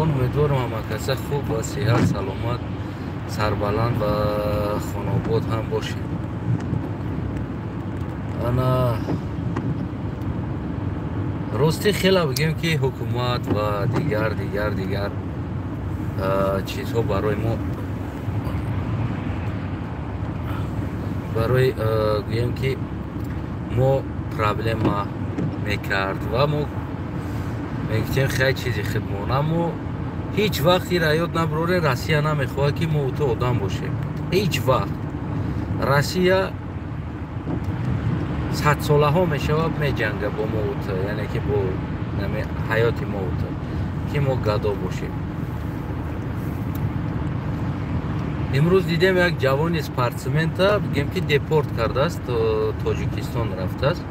من امیدوارم همه کسا خوب و صحت سلامت سربلند و خانواد هم باشیم. انا راستی خیلی بگیم که حکومت و دیگر چیزها برای گویم که ما پرابلم میکرد و ما میگفتیم خیلی چیزی خدمون، اما هیچ وقتی را یاد نبره روسیه نمیخواد که ما تو آدم باشیم. هیچ وقت روسیه 100 ساله ها میشود میجنگه با ما، یعنی که با حیات ما که ما گدا باشیم. امروز دیدم یک جوان اسپورتسمنت بگیم که دپورت کرده است، تاجیکستان رفته است.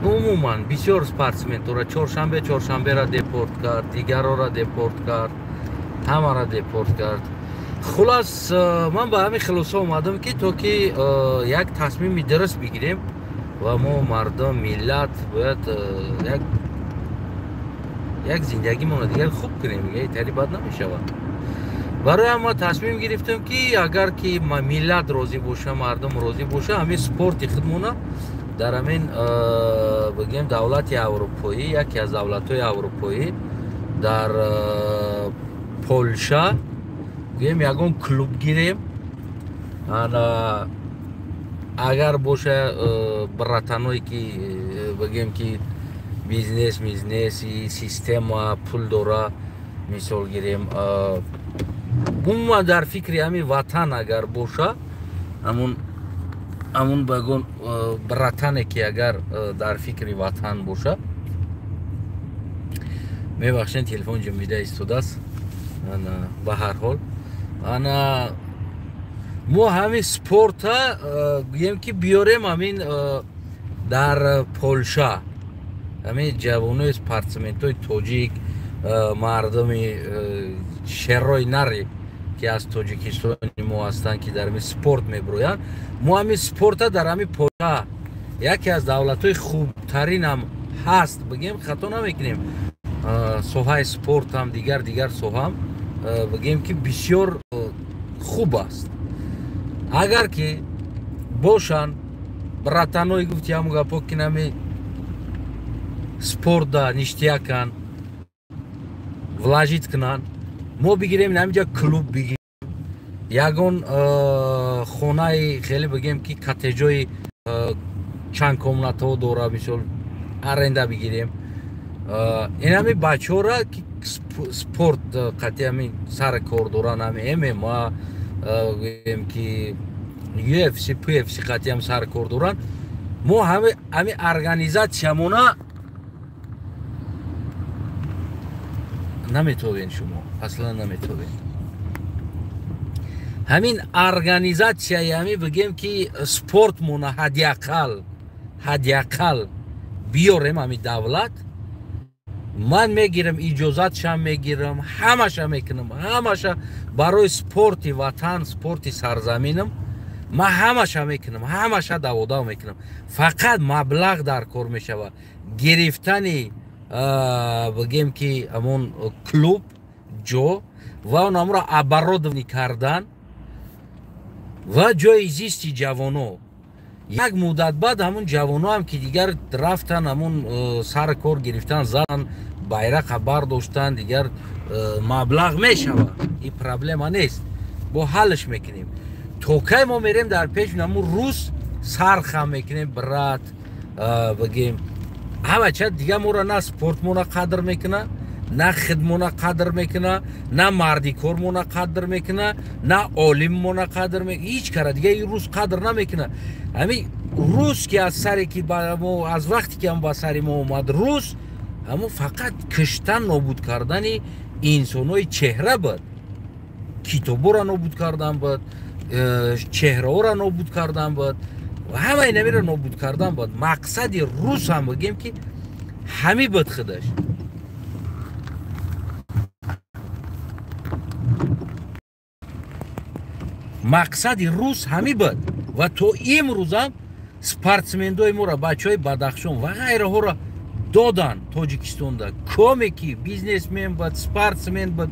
عموما بسیار اسپورتسمنت را چهارشنبه را دپورت کرد، دیگر را دپورت کرد، همه را دپورت کرد. خلاص من به همین خلاصه اومدم که تو که یک تصمیم درست بگیریم و ما مردم ملت باید یک زندگی ما دیگر خوب کنیم، دیگه تری بد نمیشود. برای ما تصمیم گرفتم که اگر که ملت راضی باشه، مردم راضی باشه، همین سپورت خودمون در همین بگیم دولت اروپایی، یکی از دولت‌های اروپایی در پولشا بگیم یگان کلوب گیریم. اگر باشه براتانوی که بگیم که بیزنسی سیستم پول داره، مثال گیریم ما در فکر همین وطن اگر باشه، همون بگون براتانه که اگر در فکر وطن باشه، میبخشین تلفن جمعیده ایستاده است. به هر حال ما همین سپورت گویم که بیاریم همین در پولشا، همین جوانای اسپورتسمنت های تاجیک، مردم شهرهای نری که از تاجیکستان ما هستند که در همین سپورت میبروین. ما همین سپورت در همین پولشا یکی از دولت های خوبترین هم هست، بگیم خطا نمیکنیم. سوهای سپورت هم دیگر سوها هم بگیم که بسیار خوب است. اگر که باشن براتانوی گفتی همون گپا که نمی سپورت دا نشتیا کن ولاجیت کنن، ما بگیریم نمیجا کلوب بگیریم، یگون خونه خیلی بگیم که کاتجای چند کامنات ها دوره مثل ارنده بگیریم. این همی بچه ها را که سپورت قطعی همین سر کار دوران همین ما بگیم که UFC PFC قطعی هم سر کار دوران، ما همین ارگانیزاسیونا نمیتونین، شما اصلا نمیتونین. همین ارگانیزاسیای همی بگیم که سپورت مونا حداقل بیاریم همین دولت، من میگیرم اجازت میگیرم، همش میکنم، همش برای سپورت وطن، سپورت سرزمینم من همش میکنم، همش داودا میکنم. فقط مبلغ در کار میشود، گرفتنی بگیم که همون کلوب جو و اون را ابرودونی کردن و جای زیستی جوانو. یک مدت بعد همون جوانو هم که دیگر رفتن همون سر کار گرفتن، زدن بیرق برداشتن، دیگر مبلغ میشود. این پرابلم نیست، با حلش میکنیم. توکای ما میریم در پیش همون روز سرخم میکنیم برات بگیم همه چه دیگه ما را نه سپورت مونا قدر میکنه، نه خدمونا قدر میکنه، نه مردی کار مونا قدر میکنه، نه عالم مونا قدر میکنه، هیچ کار دیگه این روز قدر نمیکنه. همین روز که از سری که ما از وقتی که هم با سری ما اومد روز، همون فقط کشتن نابود کردن انسانای چهره بود، کتابو را نابود کردن بود، چهره ها را نابود کردن بود و همه اینمی را نابود کردن بود. مقصد روز هم بگیم که همی بود خودش. مقصد روز همی بود و تو امروز هم спортсмендои моро бачаҳои бадахшон ва ғайраҳоро додан тоҷикистонда комеки бизнесмен буд спортсмен буд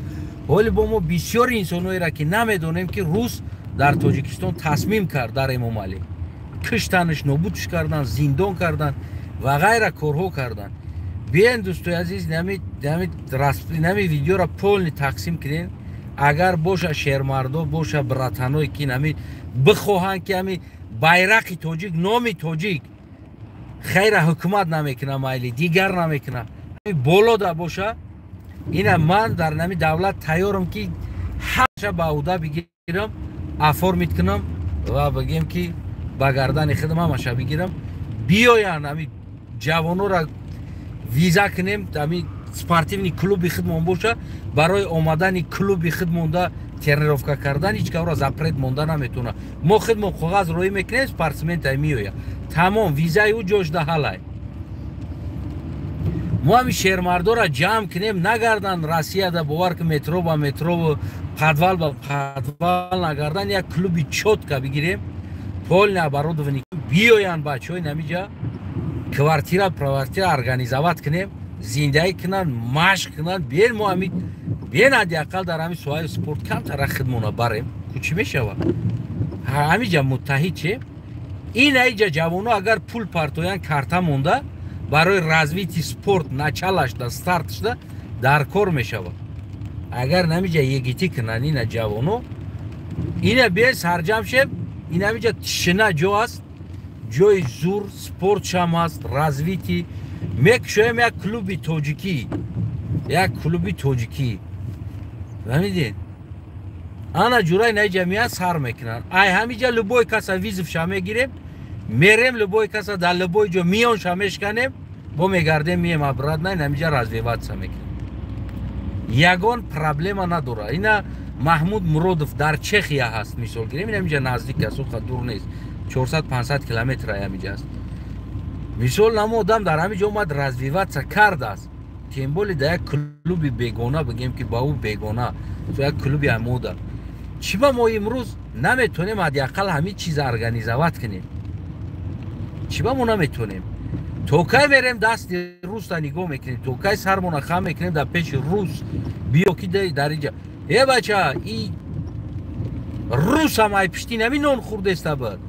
ҳоли бо мо бисёри инсоноеро ки намедонем ки рус дар тоҷикистон тасмим кард дар Эмомалӣ киштанаш нобудш кардан зиндон кардан ва ғайра корҳо кардан. Биен дӯстои азиз нами видеоро полни тақсим кунем. Агар боша шермардо боша братаное ки нами бихоҳанд ки ами байрақи тоҷик номи тоҷик хайра ҳукумат намекунам майли дигар намекунам болода боша ина ман дар нами давлат тайёрам ки ҳаша ба ӯҳда бигирам аформид кунам ва бигем ки ба гардани худам ҳамаша бигирам биёян ами ҷавонора виза кунем ами спортивни клуби худмон боша барои омадани клуби худмонда тренировка кардан ҳеҷ кавро запрет монда наметавона мо худмон коғаз роӣ мекунем спортсментай меоя тамом визаи ӯ ҷошда ҳалай мо ами шермардора ҷамъ кунем нагардан Россияда бовар ки метро ба метро подвал ба подвал нагардан як клуби чотка бигирем полни оборудование биёян бачаҳои намиҷа квартира провартира организоват кунем зиндаӣ кунанд машқ кунанд биен мо ами биен ҳадиаққал дар ҳамин соҳаи спорт камтара хидмона барем ку чӣ мешавад ҳамиҷа муттаҳид шем ин аиҷа ҷавоно агар пул партоян карта монда барои развитии спорт началашда старташда дар кор мешавад агар намиҷа егитӣ кунанд ина ҷавоно ина биен сарҷам шем ин ҳамиҷа тишина ҷо аст ҷои зур спортшам ҳаст развитӣ мекушоем як клуби тоҷикӣ фаҳмидед ана ҷурай наиҷа меян сар мекунанд ай ҳамиҷа любой каса визовша мегирем мерем любой каса дар любой ҷо миёнша мешканем бо мегардем мием обратно намиҷа развиватса мекунем ягон проблема надора ина Маҳмуд Муродов дар Чехия ҳаст мисол гирем ин ҳамиҷа наздик аст оха дур нест 400-500 километр ҳамиҷа аст мисол намо одам дар ҳамиҷа омад развиватса кардааст тем более дар як клуби бегона бигем ки ба ӯ бегона як клуби амода чиба мо имрӯз наметонем ҳадиаққал ҳамин чиз организоват кунем чиба мо наметонем то кай мерем дасти руста нигоҳ мекунем то кай сармона хам мекунем дар пеши рус биё ки дар инҷа бача и русам ай пиштин ҳамин нон хурдестабад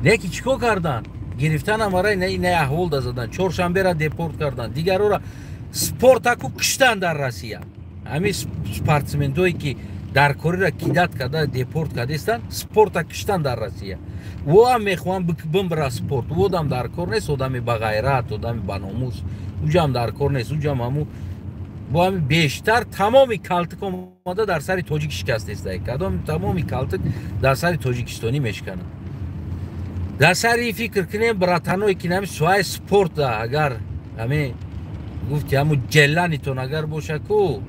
неки чӣ кор кардан гирифтан амараи не аҳвол да задан чоршанбера депорт кардан дигарора спортаку киштан дар Россия ҳамин спортсмендое ки дар корира кидат карда депорт кардастан спорта киштан дар Россия ӯ ҳам мехоҳам бимбира спорт ӯ одам дар кор нест одами ба ғайрат одами ба номус уҷам дар кор нест уҷам ҳаму бо ҳами бештар тамоми калтик омада дар сари тоҷик шикастеста кадом тамоми калтик дар сари тоҷикистонӣ мешканад дар сари фикр кунем братаное ки нами соҳаи спортда агар ҳаме гуфти ҳаму ҷелланитон агар боша ку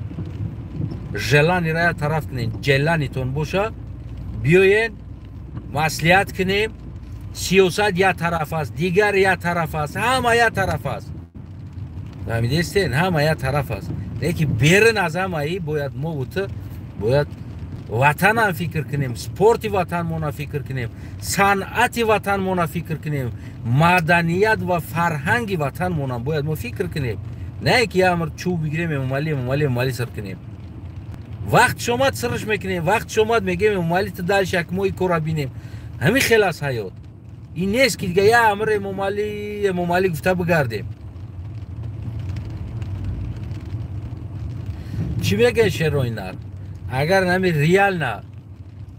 желанира як тараф кунем ҷелланитон боша биёен маслиҳат кунем сиёсат як тараф аст дигар як тараф аст ҳама як тараф аст фаҳмидестен ҳама як тараф аст леки берун аз ҳамаи бояд мо бута бояд ватанам фикр кунем спорти ватанмона фикр кунем санъати ватанмона фикр кунем маданият ва фарҳанги ватанмонам бояд мо фикр кунем не ки амр чӯб бигирем эмомалӣ сир кунем вақтш омад сирш мекунем вақтш омад мегем эмомалӣ ту дали шакмои кора бинем ҳамин хел аст ҳаёт ин нест ки дига я амр эмомалӣ гуфта бигардем чӣ мегӯяд шерои нар агар нами реал на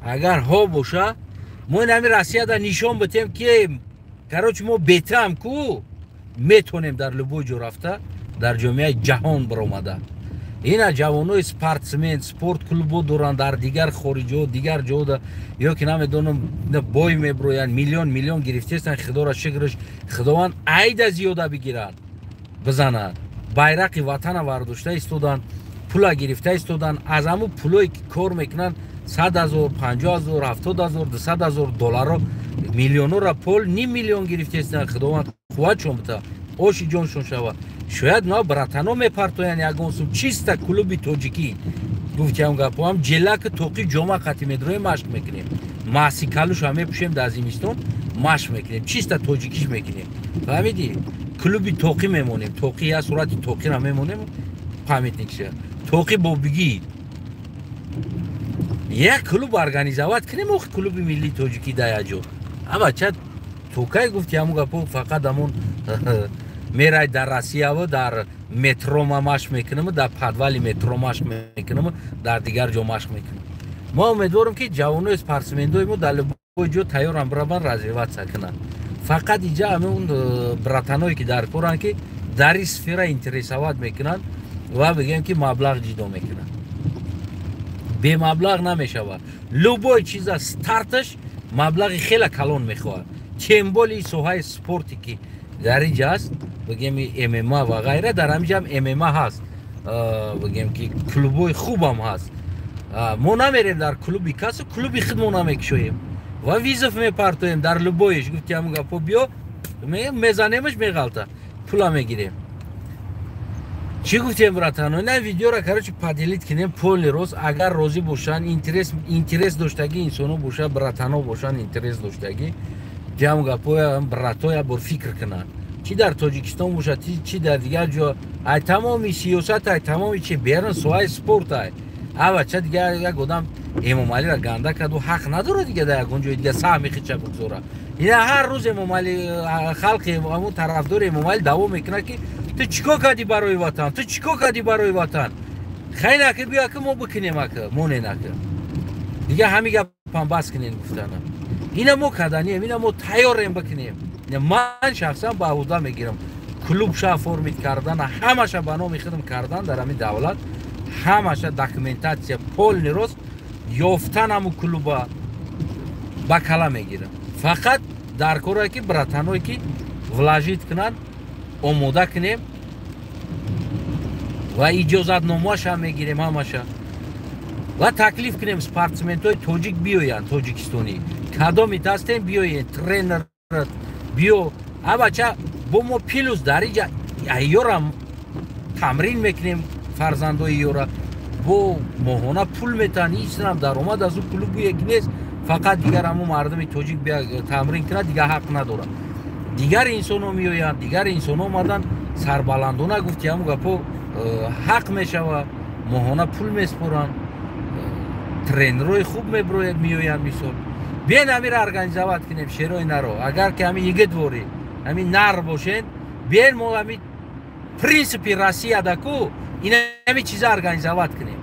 агар ҳо боша мо нами Россияда нишон битем ки карочи мо бетам ку метонем дар любой ҷо рафта дар ҷомеаи ҷаҳон биромада ина ҷавонои спортсмен спорт клубо доранд дар дигар хориҷо дигар ҷода ё ки намедонам бой меброянд миллион гирифтестанд худора шукрш худованд айда зиёда бигиранд бизананд байрақи ватана вардошта истоданд пула гирифта истоданд аз ҳаму пулое ки кор мекунанд 100 000 50 000 70 000 200 000 долларо миллионора пол ним миллион гирифтестанд худованд қувватшон бита оши ҷоншон шавад шояд но братано мепартоянд ягон сум чиста клуби тоҷикӣ гуфтиам гапоам ҷелаки тоқи ҷома қатӣ медроем машқ мекунем ماسیکالوش همه پوشیم در زمستون ماش میکنیم چیستا توجیکیش میکنیم فهمیدی کلوبی توقی میمونیم توقی یا صورت توقی را میمونیم فهمید نیکشه توقی بگی یک کلوب ارگانیزوات کنیم وقت کلوب ملی توجیکی دایجو اما چه توقعی گفتی همون گپو فقط همون میرای در روسیه و در مترو ماش میکنم در پادوالی مترو ماش میکنم در دیگر جا ماش میکنم ما امیدوارم که جوانای اسپورتسمندای ما در لبوی جو تیارم برابر развиваться کنن فقط اینجا همون براتانایی که در کورن که در این سفره اینترسوات میکنن و بگیم که مبلغ جدا میکنن به مبلغ نمیشه لبوی چیز استارتش مبلغ خیلی کلان میخواد چمبولی سوهای سپورتی که در اینجا است بگیم ام و غیره در همینجا هم ام هست بگیم که کلوبای خوب هم هست ما نمیریم در کلوبی کس کلوبی خودمون نمیکشویم و ویزف میپرتویم در لبویش گفتی همون گپو بیا میزنیمش میغلطه پولا میگیریم چی گفتیم براتانو نه ویدیو را کرد پادلیت کنیم پول روز اگر روزی باشن اینترس داشتگی انسانو باشه براتانو باشن اینترس داشتگی جامو گپو براتویا بر فکر کنن چی در تاجیکستان باشه چی در دیگر جا ای تمامی سیاست ای تمامی چی بیرون سوای سپورت ای اما چه دیگر یک آدم امام علی را گنده کرد و حق نداره دیگه در یک اونجا دیگه سهمی خیچه بگذاره این هر روز امام علی خلق امام طرفدار امام علی دعوا میکنه که تو چیکار کردی برای وطن تو چیکار کردی برای وطن خیلی نکه بیا که ما بکنیم که ما نه نکه دیگه همین گپم بس کنین گفتن اینا ما کردنیم اینا ما تیاریم بکنیم من شخصا با عهده میگیرم کلوب شا فرمیت کردن همش به نام خودم کردن در همین دولت همش داکومنتاسیون پول نیروز یافتن همون کلوبا با کلا میگیرم فقط در کاری که براتانوی که ولاجیت کنن آماده کنیم و اجازت نامه‌اش هم میگیریم همش و تکلیف کنیم اسپورتسمن‌های توجیک بیاین توجیکستانی کدامی هستن بیاین ترینر بیو بچه با ما پیلوز داری ایورم تمرین میکنیم فرزندای ایورا با ماهانه پول میتن هیچ نم در اومد از اون کلوب یک نیست فقط دیگر همون مردم توجیک بیا تمرین کنه دیگر حق نداره دیگر انسان ها میوین دیگر انسان ها اومدن سربلندونه گفتی همون گپو حق میشه و ماهانه پول میسپرن ترینروی خوب میوین میسون بیاین همین را ارگانیزوات کنیم شیرای نرو اگر که همین یگه دوری همین نر باشین بیاین ما همین پرینسپی روسیه دکو این همین چیزا ارگانیزوات کنیم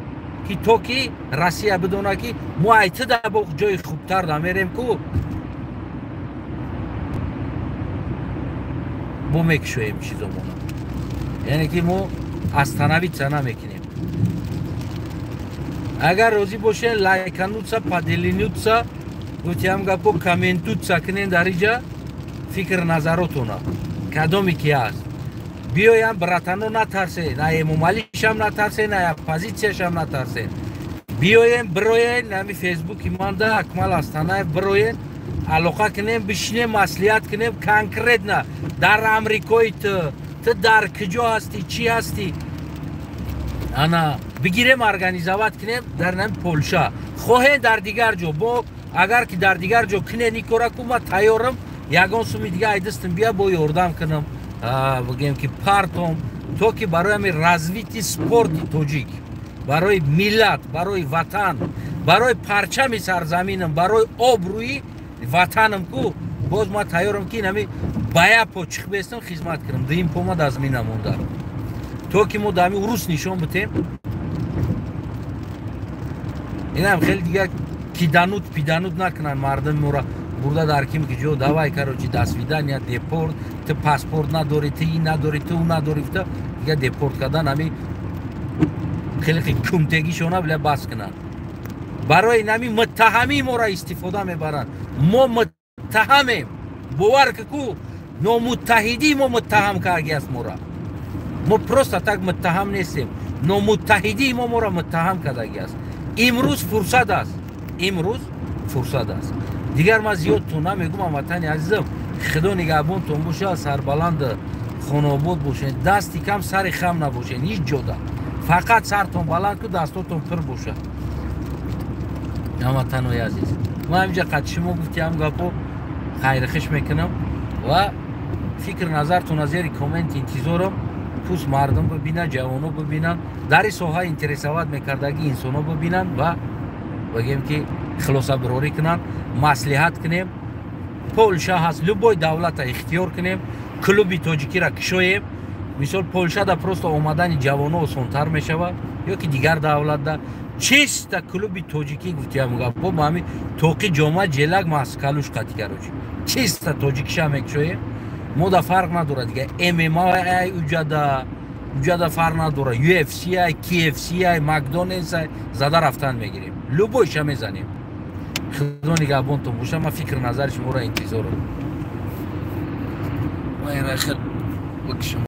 که تو که روسیه بدونه که ما ایت در با جای خوبتر دمیریم کو بو میکشویم چیزامون یعنی که ما از تنوی چنه میکنیم اگر روزی باشین لایکنوتسا پادلینوتسا گوتی هم گپو کامنتوتسا کنین در اینجا فکر نظراتونا کدامی که هست بیایم براتانو نترسین نه امام علیش هم نترسین نه اپوزیسیش هم نترسین بیایم بروین نمی فیسبوکی مانده اکمل استانه بروین علاقه کنیم بشینیم مصلحت کنیم کانکریت نه در امریکایی تو در کجا هستی چی هستی انا بگیریم ارگانیزوات کنیم در نمی پولشا خواهین در دیگر جو با اگر که در دیگر جو کنه نیکورا که ما تیارم یگان سومی دیگه ایدستم بیا با یاردم کنم بگیم که پارتوم تو که برای همین развитие سپورت توجیک برای ملت برای وطن برای پرچم سرزمینم برای آبروی وطنم کو باز ما تیارم که نمی باید پوچخ بیستم خدمت کنم دیم پوما دزمین نمونده تو که ما دمی روس نشون بتیم این هم خیلی دیگه کیدانوت پیدانوت نکنن مردم مورا burada در کیم که جو давай короче до свидания депорт تو پاسپورت نداری تو این نداری تو اون نداری دیگه دپورت کردن همین خیلی کمتگیشونا بله بس کنن برای نمی متهمی ما را استفاده میبرن ما متهمیم باور که کو نو متحدی ما متهم کردگی است ما را ما پروستا تک متهم نیستیم نو متحدی ما را متهم کردگی است امروز فرصت است امروز فرصت است دیگر ما زیاد تو نمیگم وطن عزیزم خدا نگهبانتون باشه سربلند خانواد باشین دستی کم سر خم نباشین هیچ جدا فقط سرتون بلند که دستاتون پر باشه وطن عزیز ما همینجا قد شما گفتیم گپو خیرخش میکنم و فکر نظرتون از زیر کامنت انتظارم. پوس مردم ببینن، جوانو ببینن، در ساحه اینترسوات میکردگی انسانو ببینن و بگیم که خلاصه براری کنن، مصلحت کنیم. پولشا هست، لبای دولت اختیار کنیم، کلوبی تاجیکی را کشویم. مثال پولشا دا پروست اومدن جوانو آسان‌تر میشود یا که دیگر دولت دا چیست کلوبی تاجیکی گفتیم گپ با همین توقی جامعه جلگ ماسکالوش قطعی کروش چیست تاجیکیش هم کشویم. ما دا فرق نداره دیگه. MMA ای اوجادا فرق نداره، UFC ای، KFC ای، مکدونالدز ای زده رفتن میگیریم، لبایش هم میزنیم. خدا نگهبانتون باشه. من فکر نظر شما را انتظارم.